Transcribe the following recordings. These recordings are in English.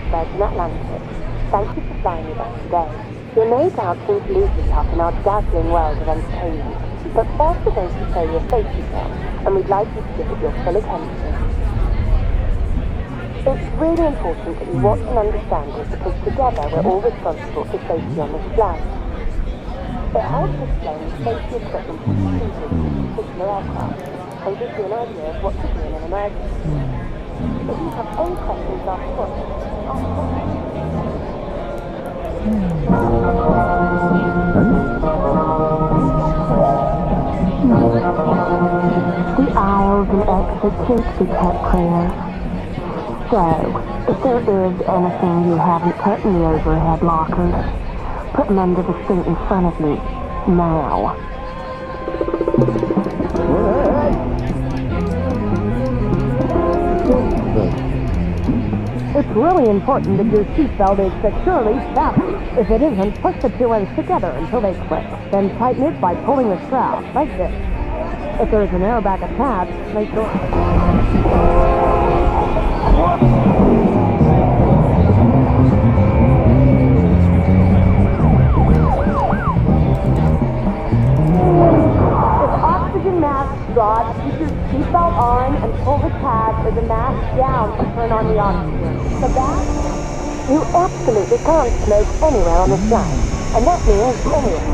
aboard Virgin Atlantic. Thank you for flying with us today. You're no doubt keen to lose yourself in our dazzling world of entertainment. But first we're going to show you a safety film, and we'd like you to give it your full attention. It's really important that you watch and understand it because together we're all responsible for safety on this flight. It helps explain the safety equipment included in this particular aircraft and gives you an idea of what to do in an emergency. If you have any questions after watching, ask them. The aisles and exits seem to be kept clear. So, if there is anything you haven't put in the overhead lockers, put them under the seat in front of you, now. It's really important that your seatbelt is securely fastened. If it isn't, push the two ends together until they click. Then tighten it by pulling the strap, like this. If there is an airbag attached, make sure... God, keep your seatbelt on and pull the tab or the mask down to turn on the oxygen. The back? You absolutely can't smoke anywhere on the flight, and that means anywhere.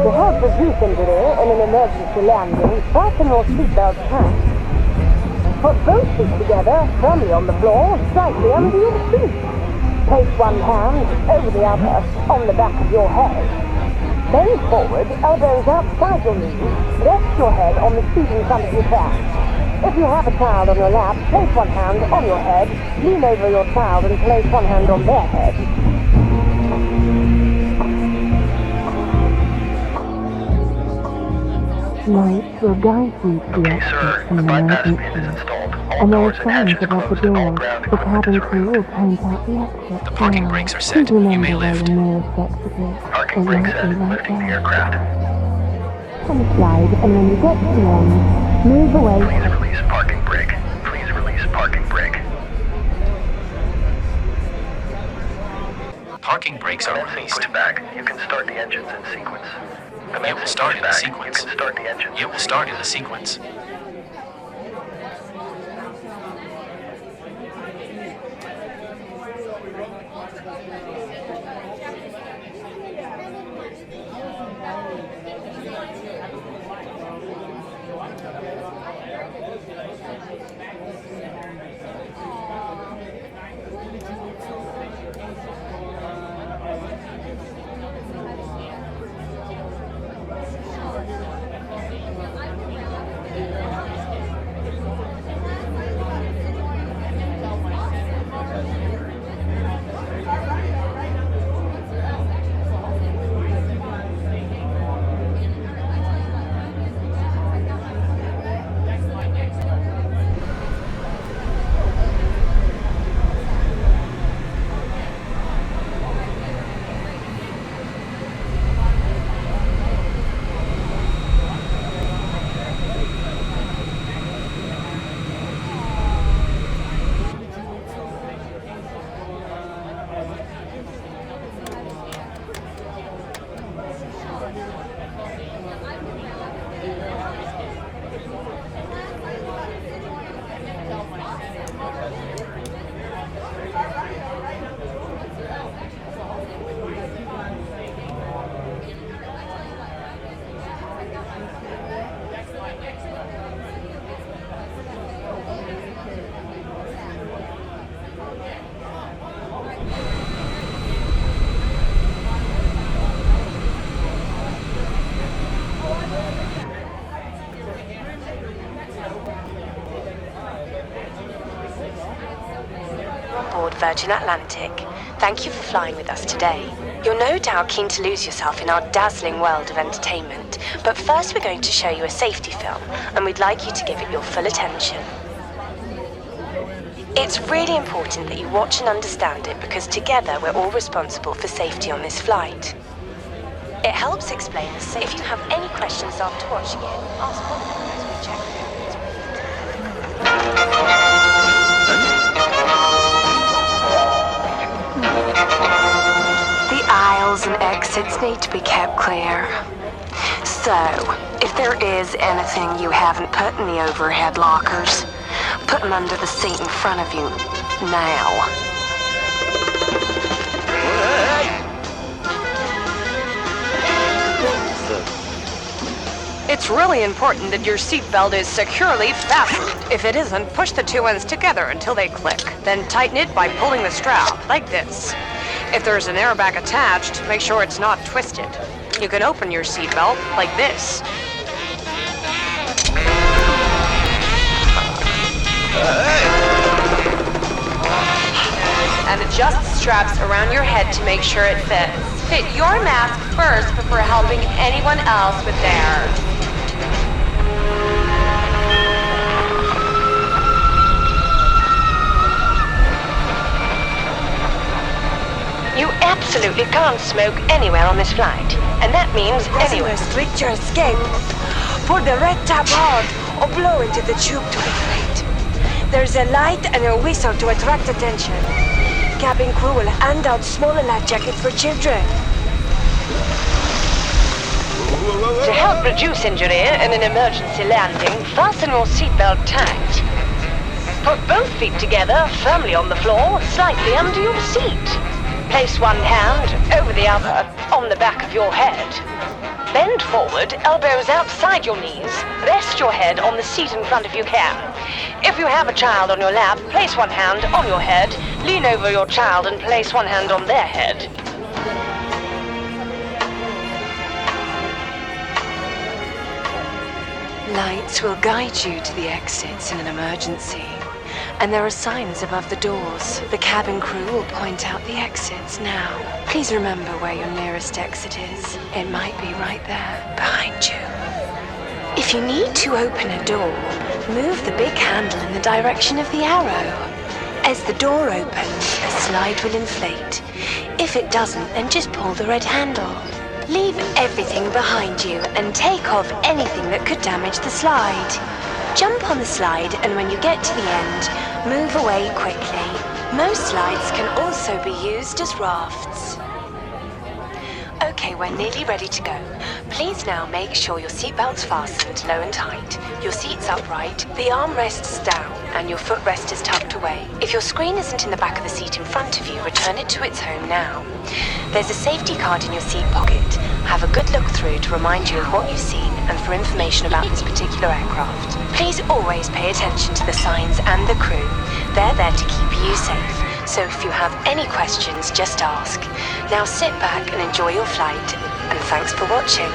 To help reduce injury in an emergency landing, fasten your seatbelt tight. Put both feet together, firmly on the floor, slightly under your seat. Place one hand over the other on the back of your head. Bend forward, elbows outside your knees, rest your head on the seat in front of your back. If you have a child on your lap, place one hand on your head, lean over your child and place one hand on their head. Lights will guide you to the exit from an emergency. And there are signs above the door. The cabin crew will point out the exit. The parking brakes are set. You may lift. Parking brakes set. Lifting the aircraft. On the slide, and when you get to the end, move away. Please release parking brake. Please release parking brake. Parking brakes are released. Push back. You can start the engines in sequence. It will start in the sequence. You can start the engines. It will start in the sequence. Virgin Atlantic. Thank you for flying with us today. You're no doubt keen to lose yourself in our dazzling world of entertainment, but first we're going to show you a safety film, and we'd like you to give it your full attention. It's really important that you watch and understand it because together we're all responsible for safety on this flight. It helps explain the safety. If you have any questions after watching it, ask one of them as we check. need to be kept clear. So, if there is anything you haven't put in the overhead lockers, put them under the seat in front of you now. It's really important that your seatbelt is securely fastened. If it isn't, push the two ends together until they click. Then tighten it by pulling the strap, like this. If there's an airbag attached, make sure it's not twisted. You can open your seatbelt like this. And adjust straps around your head to make sure it fits. Fit your mask first before helping anyone else with theirs. You absolutely can't smoke anywhere on this flight, and that means anywhere. Restrict your escape. Pull the red tab hard or blow into the tube to inflate. There's a light and a whistle to attract attention. Cabin crew will hand out smaller life jackets for children. To help reduce injury in an emergency landing, fasten your seatbelt tight. Put both feet together, firmly on the floor, slightly under your seat. Place one hand over the other on the back of your head. Bend forward, elbows outside your knees. Rest your head on the seat in front if you can. If you have a child on your lap, place one hand on your head, lean over your child and place one hand on their head. Lights will guide you to the exits in an emergency. And there are signs above the doors. The cabin crew will point out the exits now. Please remember where your nearest exit is. It might be right there, behind you. If you need to open a door, move the big handle in the direction of the arrow. As the door opens, a slide will inflate. If it doesn't, then just pull the red handle. Leave everything behind you and take off anything that could damage the slide. Jump on the slide, and when you get to the end, move away quickly. Most slides can also be used as rafts. Okay, we're nearly ready to go. Please now make sure your seatbelt's fastened low and tight, your seat's upright, the armrest's down, and your footrest is tucked away. If your screen isn't in the back of the seat in front of you, return it to its home now. There's a safety card in your seat pocket. Have a good look through to remind you of what you've seen and for information about this particular aircraft. Please always pay attention to the signs and the crew. They're there to keep you safe. So if you have any questions, just ask. Now sit back and enjoy your flight, and thanks for watching.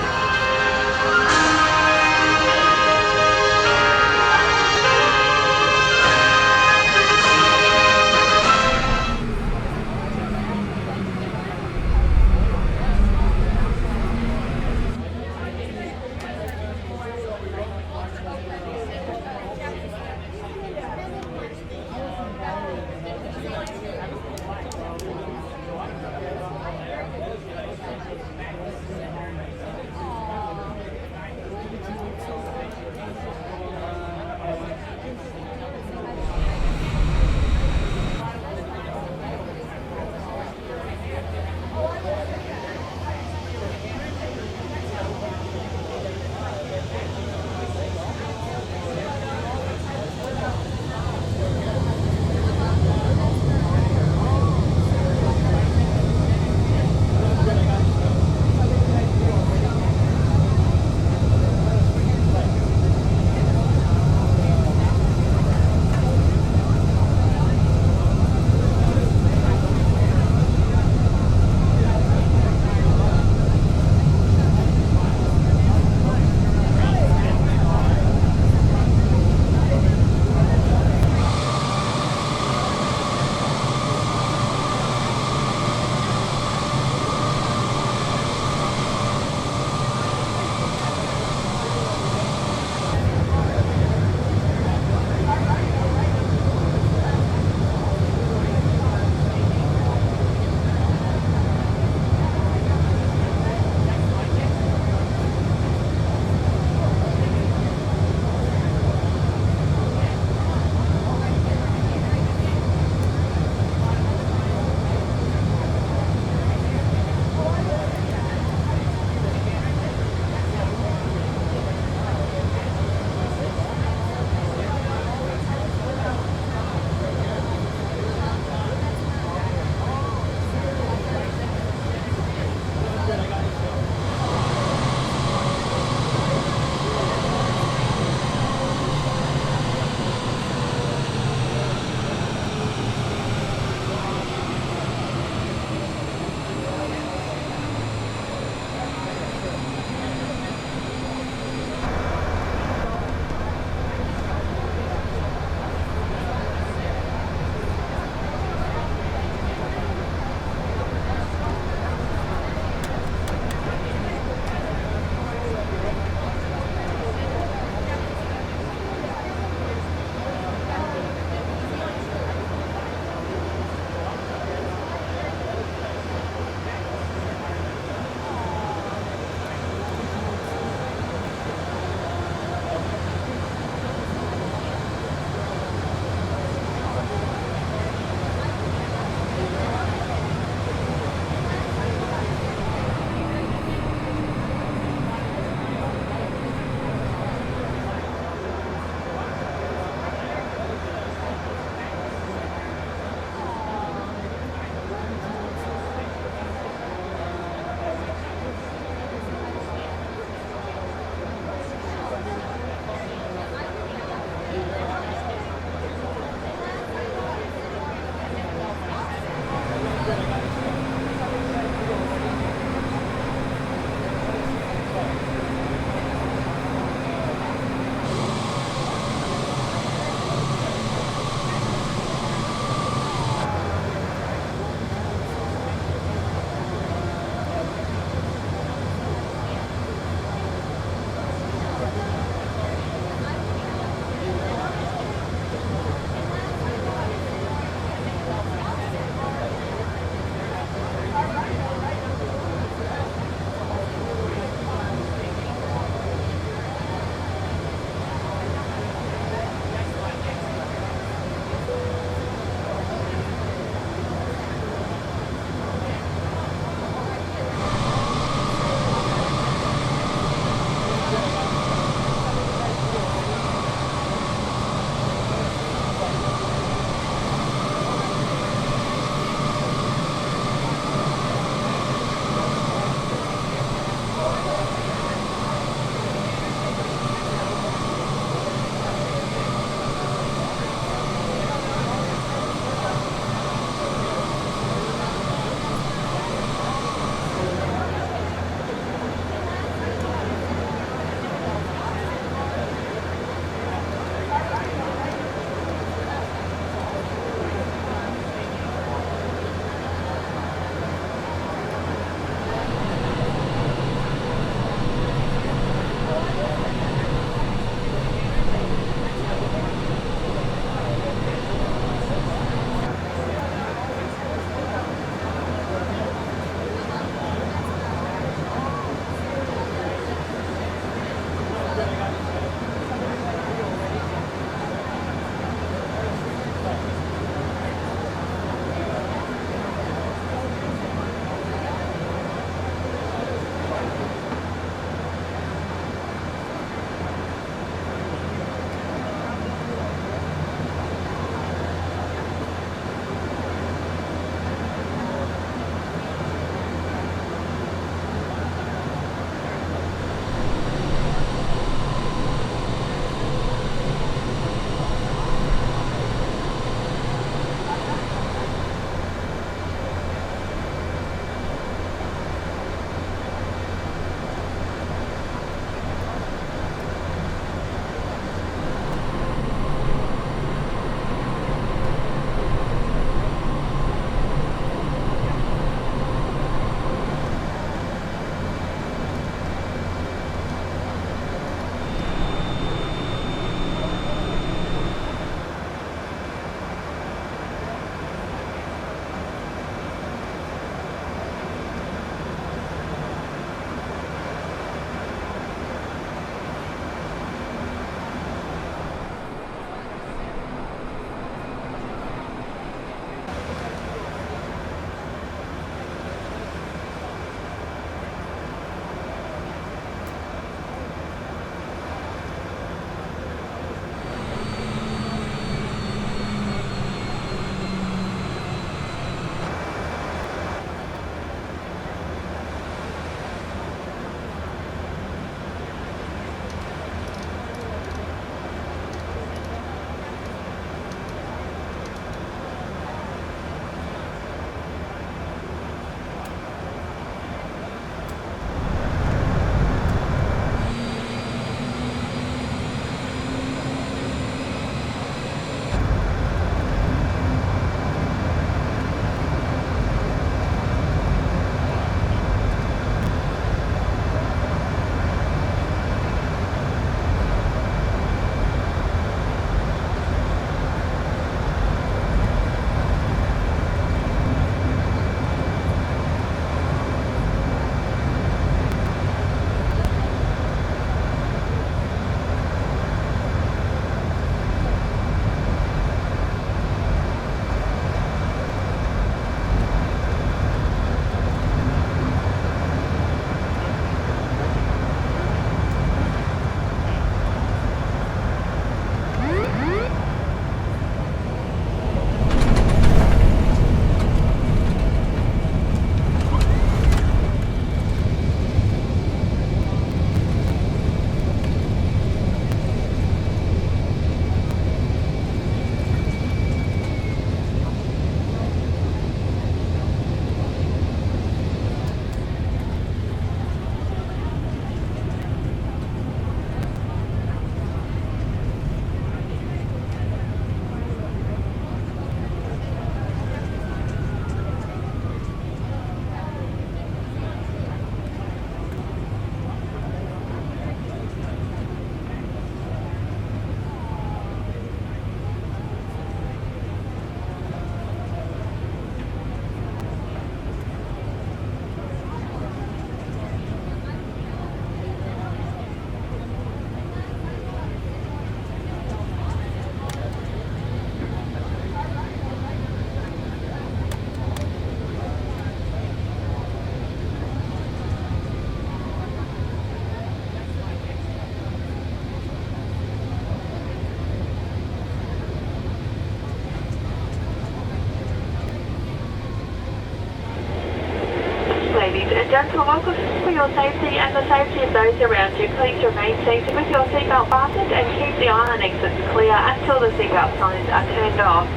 gentlemen, for your safety and the safety of those around you, please remain seated with your seatbelt fastened and keep the island exits clear until the seatbelt signs are turned off.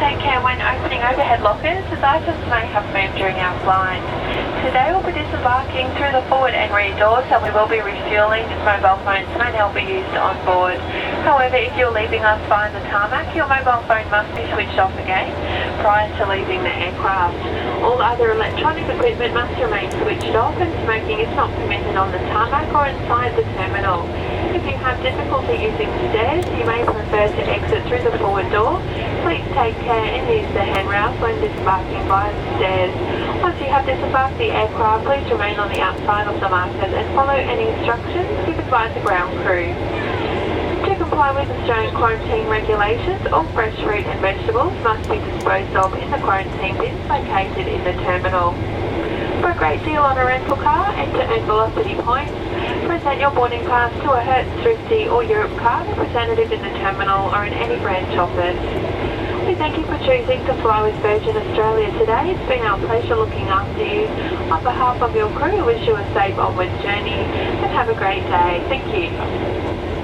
Take care when opening overhead lockers, as items may have moved during our flight. Today we'll be disembarking through the forward and rear doors, and we will be refueling. Mobile phones may now be used on board. However, if you're leaving us via the tarmac, your mobile phone must be switched off again prior to leaving the aircraft. All other electronic equipment must remain switched off, and smoking is not permitted on the tarmac or inside the terminal. If you have difficulty using the stairs, you may prefer to exit through the forward door. Please take care and use the handrails when disembarking via the stairs. Once you have disembarked the aircraft, please remain on the outside of the markers and follow any instructions given by the ground crew. To comply with Australian quarantine regulations, all fresh fruit and vegetables must be disposed of in the quarantine bins located in the terminal. For a great deal on a rental car, enter earn velocity points. Present your boarding pass to a Hertz, Thrifty or Europe card representative in the terminal or in any branch office. We thank you for choosing to fly with Virgin Australia today. It's been our pleasure looking after you. On behalf of your crew, we wish you a safe onwards journey and have a great day. Thank you.